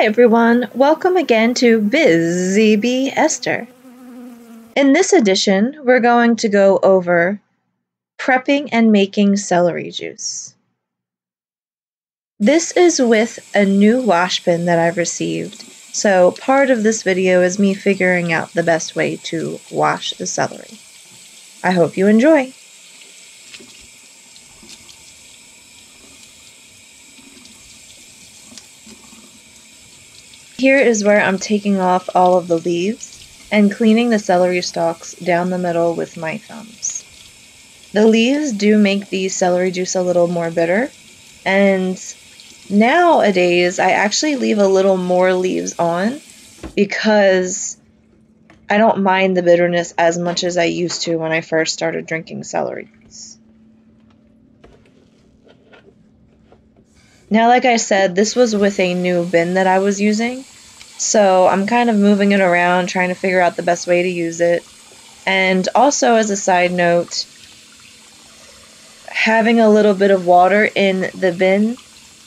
Hi everyone, welcome again to Busy Bee Esther. In this edition, we're going to go over prepping and making celery juice. This is with a new wash bin that I've received, so part of this video is me figuring out the best way to wash the celery. I hope you enjoy! Here is where I'm taking off all of the leaves and cleaning the celery stalks down the middle with my thumbs. The leaves do make the celery juice a little more bitter, and nowadays I actually leave a little more leaves on because I don't mind the bitterness as much as I used to when I first started drinking celery juice. Now, like I said, this was with a new bin that I was using, so I'm kind of moving it around, trying to figure out the best way to use it. And also, as a side note, having a little bit of water in the bin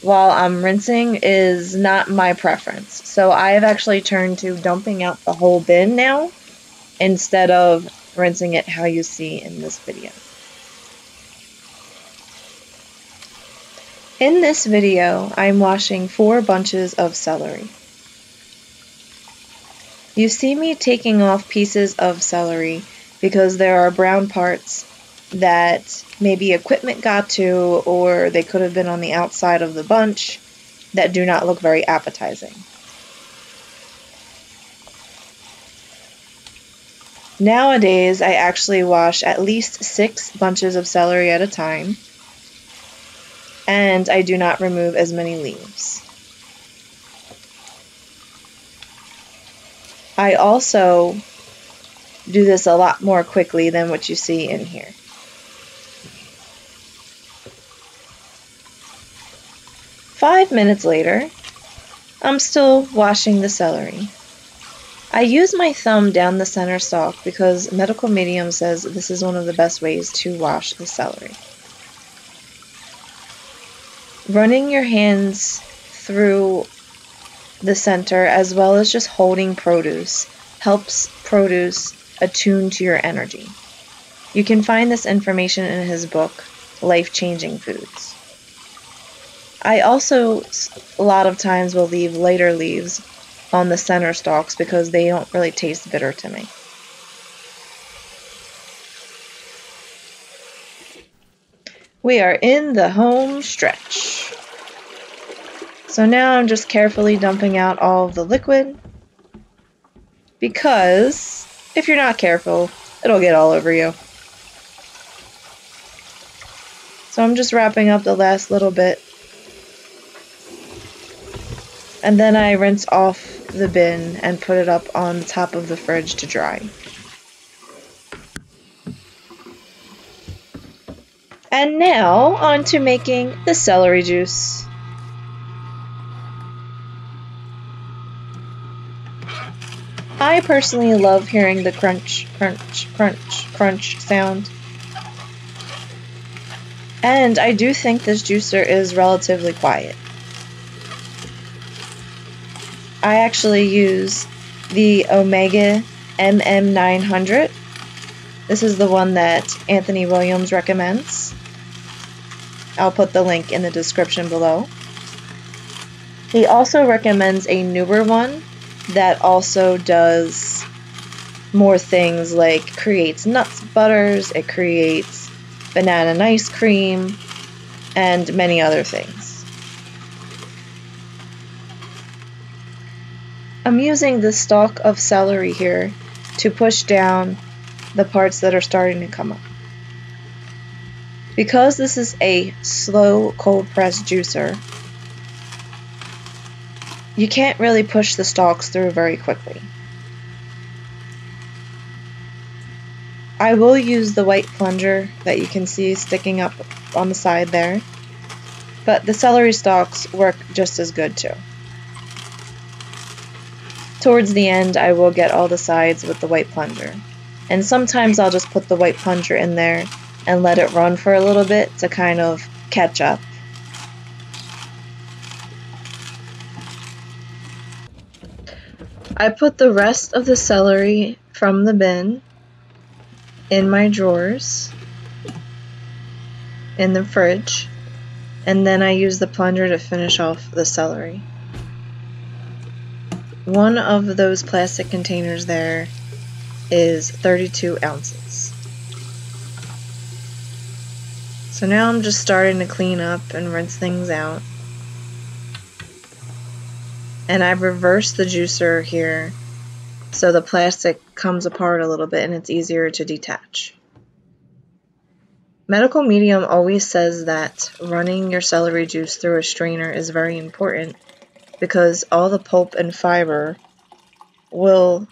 while I'm rinsing is not my preference. So I've actually turned to dumping out the whole bin now instead of rinsing it how you see in this video. In this video, I'm washing 4 bunches of celery. You see me taking off pieces of celery because there are brown parts that maybe equipment got to, or they could have been on the outside of the bunch that do not look very appetizing. Nowadays, I actually wash at least 6 bunches of celery at a time, and I do not remove as many leaves. I also do this a lot more quickly than what you see in here. Five minutes later, I'm still washing the celery. I use my thumb down the center stalk because medical medium says this is one of the best ways to wash the celery. Running your hands through the center as well as just holding produce helps produce attune to your energy. You can find this information in his book, Life-Changing Foods. I also, a lot of times, will leave lighter leaves on the center stalks because they don't really taste bitter to me. We are in the home stretch. So now I'm just carefully dumping out all of the liquid because if you're not careful, it'll get all over you. So I'm just wrapping up the last little bit. And then I rinse off the bin and put it up on the top of the fridge to dry. And now, on to making the celery juice. I personally love hearing the crunch, crunch, crunch, crunch sound. And I do think this juicer is relatively quiet. I actually use the Omega MM900. This is the one that Anthony Williams recommends. I'll put the link in the description below. He also recommends a newer one that also does more things, like creates nuts butters, it creates banana and ice cream, and many other things. I'm using the stalk of celery here to push down the parts that are starting to come up. Because this is a slow cold press juicer, you can't really push the stalks through very quickly. I will use the white plunger that you can see sticking up on the side there, but the celery stalks work just as good too. Towards the end, I will get all the sides with the white plunger, and sometimes I'll just put the white plunger in there and let it run for a little bit to kind of catch up. I put the rest of the celery from the bin in my drawers in the fridge, and then I use the plunger to finish off the celery. One of those plastic containers there is 32 ounces. So now I'm just starting to clean up and rinse things out. And I've reversed the juicer here so the plastic comes apart a little bit and it's easier to detach. Medical Medium always says that running your celery juice through a strainer is very important because all the pulp and fiber will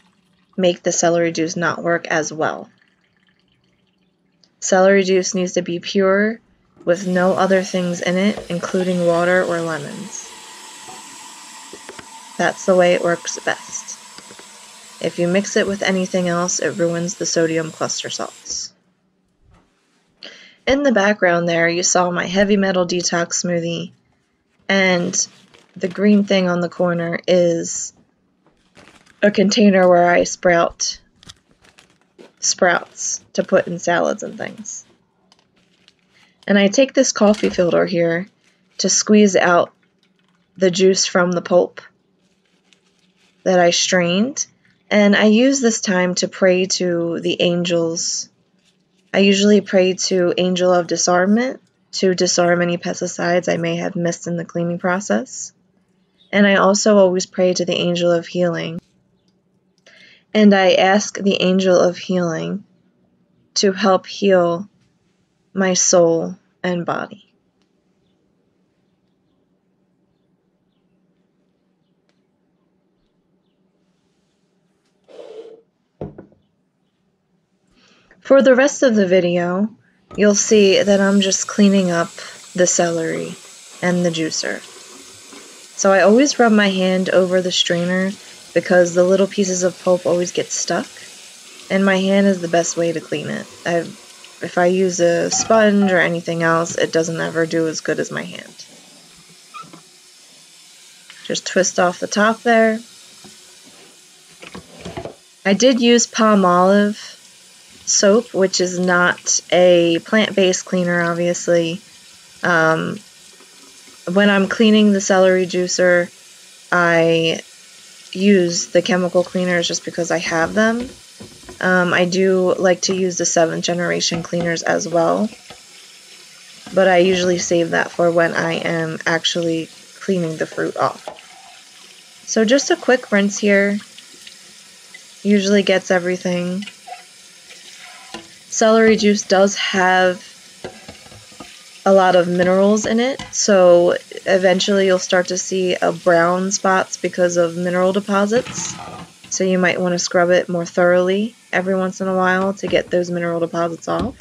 make the celery juice not work as well. Celery juice needs to be pure with no other things in it, including water or lemons. That's the way it works best. If you mix it with anything else, it ruins the sodium cluster salts. In the background there, you saw my heavy metal detox smoothie, and the green thing on the corner is a container where I sprout sprouts to put in salads and things. And I take this coffee filter here to squeeze out the juice from the pulp that I strained, and I use this time to pray to the angels. I usually pray to Angel of Disarmament to disarm any pesticides I may have missed in the cleaning process. And I also always pray to the Angel of Healing. And I ask the Angel of Healing to help heal my soul and body. For the rest of the video, you'll see that I'm just cleaning up the celery and the juicer. So I always rub my hand over the strainer because the little pieces of pulp always get stuck, and my hand is the best way to clean it. If I use a sponge or anything else, it doesn't ever do as good as my hand. Just twist off the top there. I did use Palmolive soap, which is not a plant-based cleaner, obviously. When I'm cleaning the celery juicer, I use the chemical cleaners just because I have them. I do like to use the 7th generation cleaners as well, but I usually save that for when I am actually cleaning the fruit off. So just a quick rinse here usually gets everything. Celery juice does have a lot of minerals in it, so eventually you'll start to see brown spots because of mineral deposits. So you might want to scrub it more thoroughly every once in a while to get those mineral deposits off.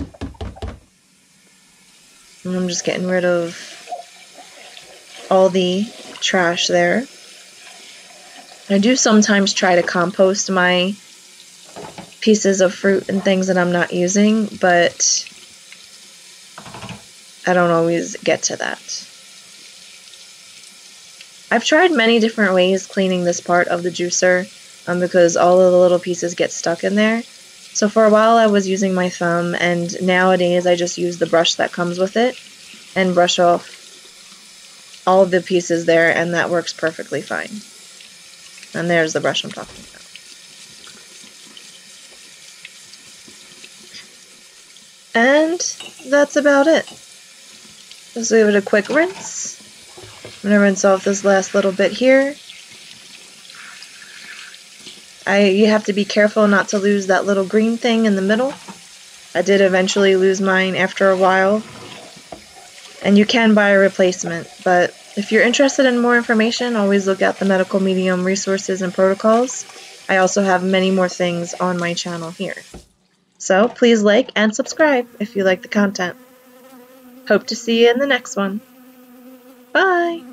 And I'm just getting rid of all the trash there. I do sometimes try to compost my pieces of fruit and things that I'm not using, but I don't always get to that. I've tried many different ways cleaning this part of the juicer because all of the little pieces get stuck in there. So for a while I was using my thumb, and nowadays I just use the brush that comes with it and brush off all of the pieces there, and that works perfectly fine. And there's the brush I'm talking about. And that's about it. Just give it a quick rinse. I'm going to rinse off this last little bit here. You have to be careful not to lose that little green thing in the middle. I did eventually lose mine after a while. And you can buy a replacement, but if you're interested in more information, always look at the Medical Medium resources and protocols. I also have many more things on my channel here. So please like and subscribe if you like the content. Hope to see you in the next one. Bye!